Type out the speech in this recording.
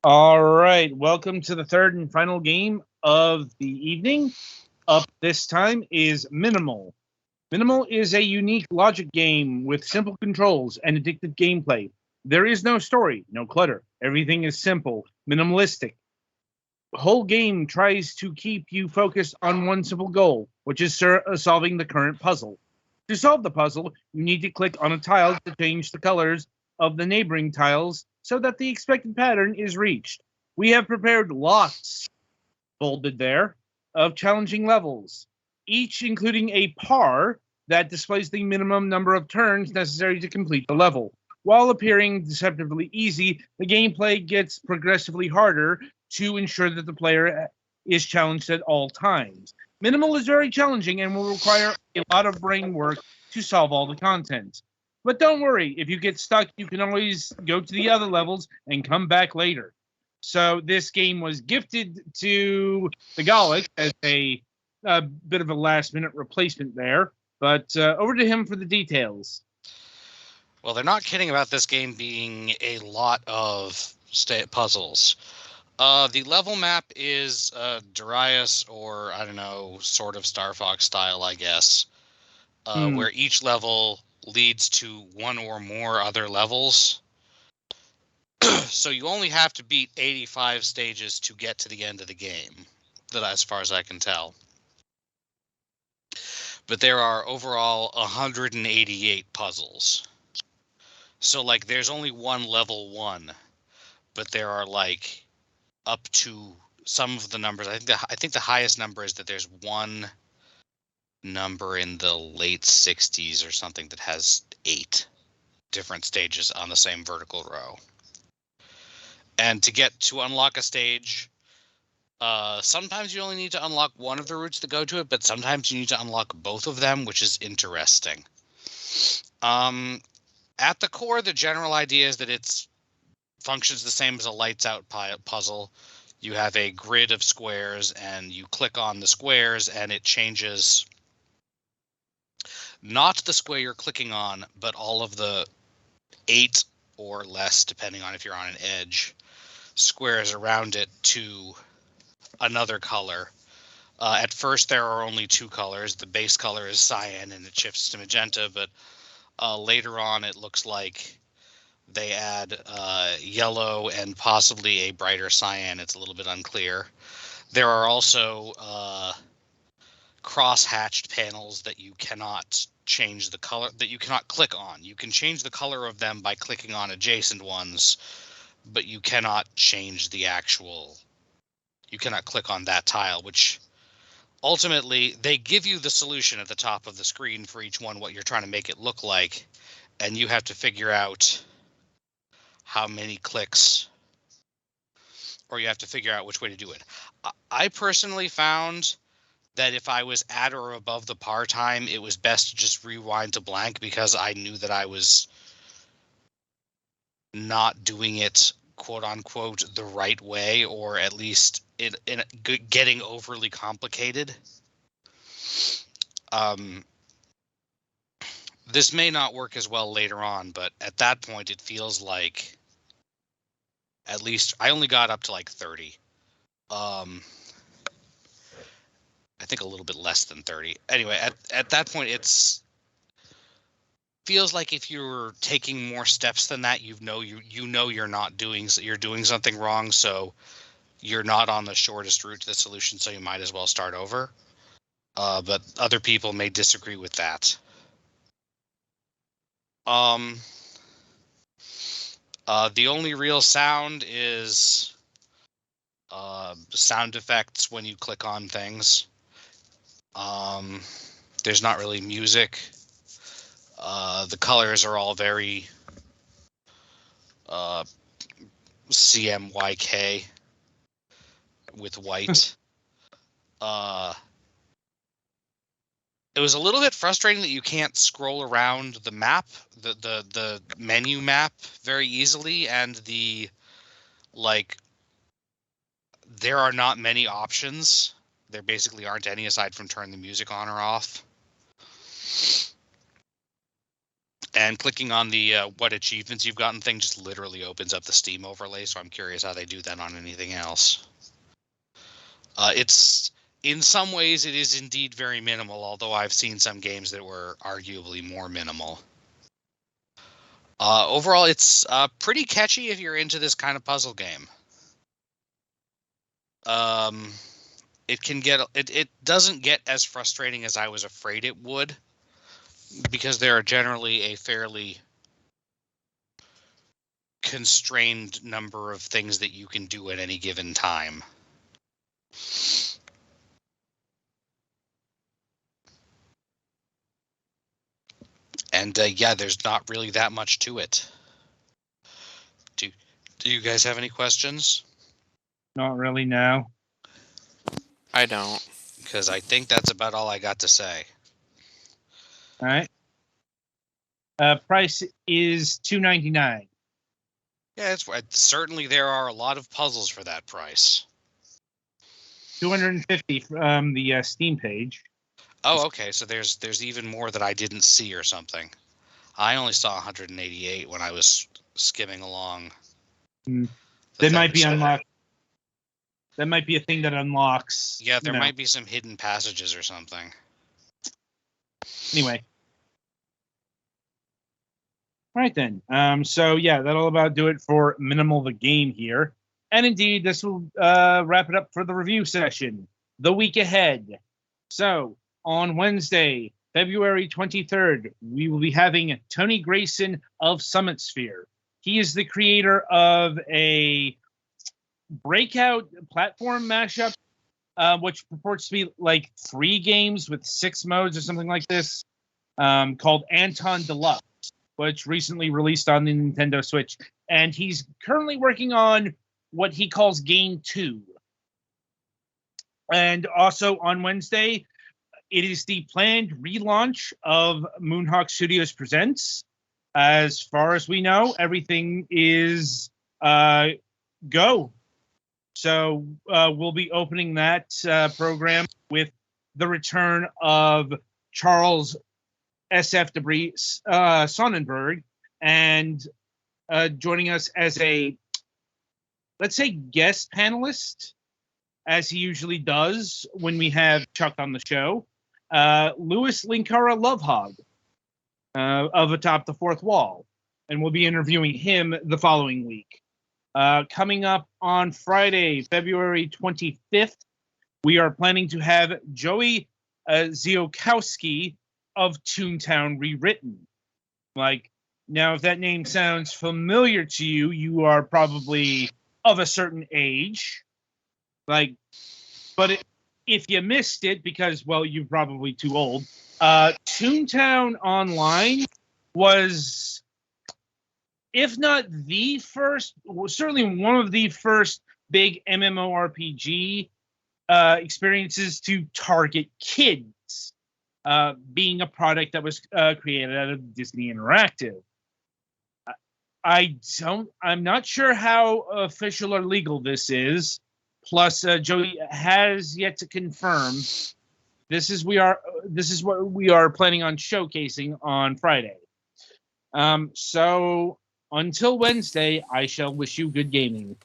All right, welcome to the third and final game of the evening. Up this time is Minimal. Minimal is a unique logic game with simple controls and addictive gameplay. There is no story, no clutter. Everything is simple, minimalistic. The whole game tries to keep you focused on one simple goal, which is solving the current puzzle. To solve the puzzle, you need to click on a tile to change the colors of the neighboring tiles so that the expected pattern is reached. We have prepared lots, bolded there, of challenging levels, each including a par that displays the minimum number of turns necessary to complete the level. While appearing deceptively easy, the gameplay gets progressively harder to ensure that the player is challenged at all times. Minimal is very challenging and will require a lot of brain work to solve all the content. But don't worry, if you get stuck, you can always go to the other levels and come back later. So this game was gifted to the Gallic as a bit of a last minute replacement there. But over to him for the details. Well, they're not kidding about this game being a lot of puzzles. The level map is Darius, or I don't know, sort of Star Fox style, I guess, Hmm. where each level leads to one or more other levels. So you only have to beat 85 stages to get to the end of the game, that as far as I can tell. But there are overall 188 puzzles. So like there's only one level 1, but there are like up to some of the numbers. I think the highest number is that there's one number in the late 60s or something that has 8 different stages on the same vertical row. And to unlock a stage, sometimes you only need to unlock one of the routes that go to it, but sometimes you need to unlock both of them, which is interesting. At the core, the general idea is that it functions the same as a lights out puzzle. You have a grid of squares, and you click on the squares, and it changes not the square you're clicking on, but all of the 8 or less, depending on if you're on an edge, squares around it to another color. At first, there are only 2 colors. The base color is cyan, and it shifts to magenta, but later on, it looks like they add yellow and possibly a brighter cyan. It's a little bit unclear. There are also cross-hatched panels that you cannot change the color, that you cannot click on. You can change the color of them by clicking on adjacent ones, but you cannot change the actual, you cannot click on that tile, which ultimately they give you the solution at the top of the screen for each one, what you're trying to make it look like, and you have to figure out how many clicks, or you have to figure out which way to do it. I personally found that if I was at or above the par time, it was best to just rewind to blank, because I knew that I was not doing it, quote unquote, the right way, or at least in getting overly complicated. This may not work as well later on, but at that point, it feels like at least I only got up to like 30. I think a little bit less than 30. Anyway, at that point, it's feels like if you're taking more steps than that, you know you're doing something wrong, so you're not on the shortest route to the solution, so you might as well start over. But other people may disagree with that. Um, the only real sound is sound effects when you click on things. There's not really music. The colors are all very CMYK with white. It was a little bit frustrating that you can't scroll around the map, the menu map very easily, and there are not many options. There basically aren't any aside from turn the music on or off. And clicking on the what achievements you've gotten thing just literally opens up the Steam overlay, so I'm curious how they do that on anything else. It's in some ways it is indeed very minimal, although I've seen some games that were arguably more minimal. Overall, it's pretty catchy if you're into this kind of puzzle game. It doesn't get as frustrating as I was afraid it would, because there are generally a fairly constrained number of things that you can do at any given time. And yeah, there's not really that much to it. Do you guys have any questions? Not really, no. I don't. Because I think that's about all I got to say. All right. Price is $2.99. Yeah, certainly there are a lot of puzzles for that price. $250 from the Steam page. Oh, okay. So there's even more that I didn't see or something. I only saw 188 when I was skimming along. That might be unlocked. That might be a thing that unlocks. Yeah, there might be some hidden passages or something. Anyway. All right, then. So, yeah, that'll about do it for Minimal the Game here. And indeed, this will wrap it up for the review session. The week ahead. So, on Wednesday, February 23rd, we will be having Tony Grayson of Summit Sphere. He is the creator of a breakout platform mashup, which purports to be like 3 games with 6 modes or something like this, called Anton Deluxe, which recently released on the Nintendo Switch. And he's currently working on what he calls Game 2. And also on Wednesday, it is the planned relaunch of Moonhawk Studios Presents. As far as we know, everything is go. So we'll be opening that program with the return of Charles S.F. Debris Sonnenberg, and joining us as a, let's say, guest panelist, as he usually does when we have Chuck on the show, Louis Linkara Lovehog of Atop the Fourth Wall. And we'll be interviewing him the following week. Coming up on Friday, February 25th, we are planning to have Joey Ziokowski of Toontown Rewritten. Now, if that name sounds familiar to you, you are probably of a certain age. But if you missed it, because, well, you're probably too old, Toontown Online was, if not the first, certainly one of the first big MMORPG experiences to target kids, being a product that was created out of Disney Interactive. I'm not sure how official or legal this is. Plus, Joey has yet to confirm. This is what we are planning on showcasing on Friday. So until Wednesday, I shall wish you good gaming.